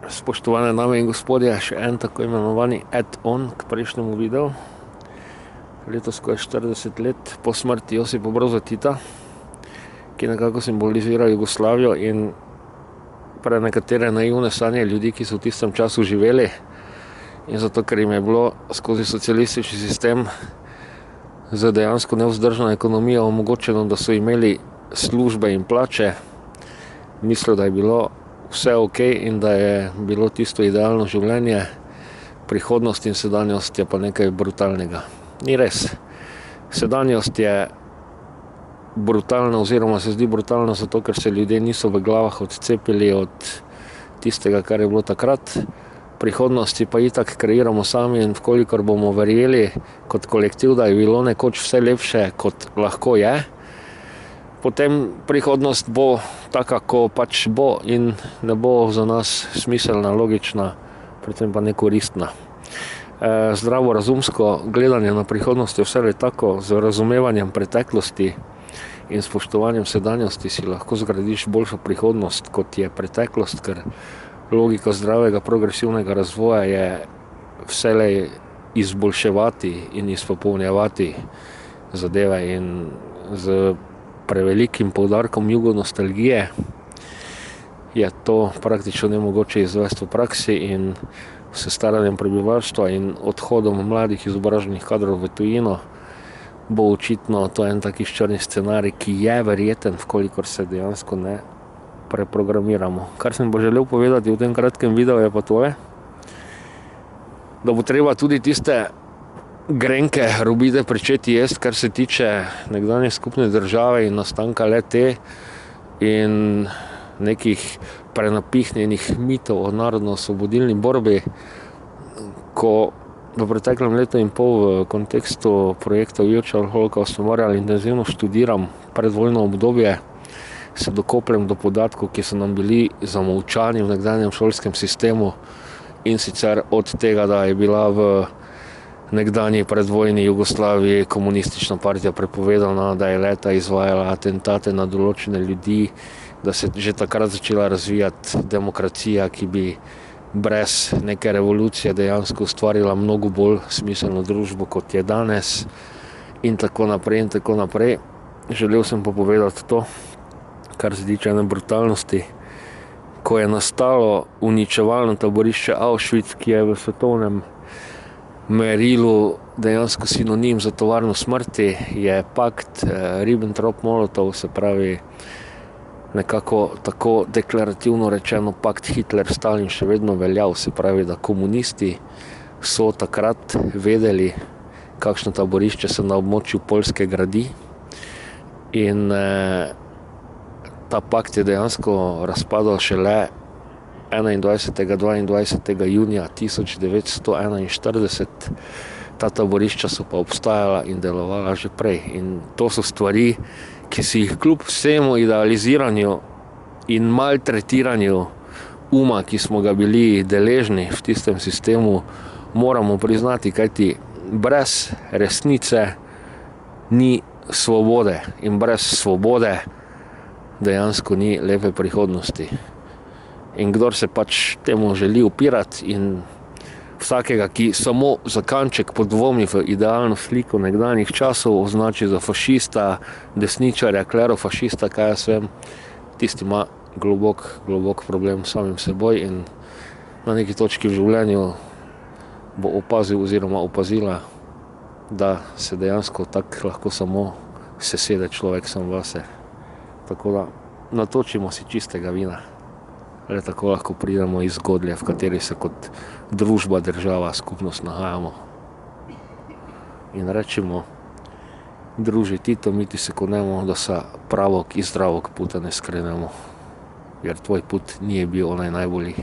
Spoštovane dame in gospodje, še en tako imenovani add-on k prejšnjemu videu. Letos, ko je 40 let po smrti Josipa Broza Tita, ki nekako simbolizira Jugoslavijo in pre nekatere naivne sanje ljudi, ki so v tistem času živeli, in zato, ker jim je bilo skozi socialistični sistem z dejansko nevzdržno ekonomijo omogočeno, da so imeli službe in plače, mislijo, da je bilo vse ok in da je bilo tisto idealno življenje, prihodnost in sedanjost je pa nekaj brutalnega. Ni res. Sedanjost je brutalna oziroma se zdi brutalna zato, ker se ljudje niso v glavah odcepili od tistega, kar je bilo takrat. Prihodnosti pa itak kreiramo sami in vkolikor bomo verjeli kot kolektiv, da je bilo nekoč vse lepše, kot lahko je, potem prihodnost bo taka, ko pač bo in ne bo za nas smiselna, logična, predvsem pa nekoristna. Zdravorazumsko gledanje na prihodnost je vse tako, z razumevanjem preteklosti in spoštovanjem sedanjosti si lahko zgradiš boljšo prihodnost, kot je preteklost, ker logika zdravega progresivnega razvoja je vselej izboljševati in izpopolnjevati zadeve in z prevelikim poudarkom jugonostalgije je to praktično nemogoče izvesti v praksi in s staranjem prebivalstva in odhodom mladih izobraženih kadrov v tujino bo očitno to en taki črni scenarij, ki je verjeten, vkolikor se dejansko ne preprogramiramo. Kar sem pa želel povedati v tem kratkem videu je pa tole, da bo treba tudi tiste grenke robide pričeti jesti, kar se tiče nekdanje skupne države in nastanka le-te in nekih prenapihnjenih mitov o narodno-osvobodilni borbi, ko v preteklem letu in pol v kontekstu projekta Wheelchair Holocaust Memorial intenzivno študiram predvojno obdobje, se dokopljem do podatkov, ki so nam bili zamolčani v nekdanjem šolskem sistemu, in sicer od tega, da je bila v nekdanji predvojni Jugoslaviji komunistična partija prepovedana, da je le-ta izvajala atentate na določene ljudi, da se že takrat začela razvijati demokracija, ki bi brez neke revolucije dejansko ustvarila mnogo bolj smiselno družbo, kot je danes, in tako naprej in tako naprej. Želel sem pa povedati to, kar se tiče ene brutalnosti, ko je nastalo uničevalno taborišče Auschwitz, ki je v svetovnem merilu dejansko sinonim za tovarno smrti, je pakt Ribbentrop-Molotov, se pravi nekako tako deklarativno rečeno pakt Hitler-Stalin še vedno veljal, se pravi, da komunisti so takrat vedeli, kakšno taborišče se na območju Poljske gradi, in ta pakt je dejansko razpadal šele 21. 22. junija 1941, ta taborišča so pa obstajala in delovala že prej. In to so stvari, ki si jih kljub vsemu idealiziranju in maltretiranju uma, ki smo ga bili deležni v tistem sistemu, moramo priznati, kajti brez resnice ni svobode in brez svobode dejansko ni lepe prihodnosti. In kdor se pač temu želi upirati in vsakega, ki samo za kanček podvomi v idealno sliko nekdanjih časov, označi za fašista, desničarja, klerofašista, kaj jaz vem, tisti ima globok problem s samim seboj in na neki točki v življenju bo opazil oziroma opazila, da se dejansko tako lahko samo sesede človek sam vase. Tako da natočimo si čistega vina. Le tako lahko pridemo iz zgodlje, v kateri se kot družba, država, skupnost nahajamo. In rečemo, druži Tito, mi ti se konemo, da sa pravog i zdravog puta ne skrenemo, jer tvoj put nije bio onaj najbolji.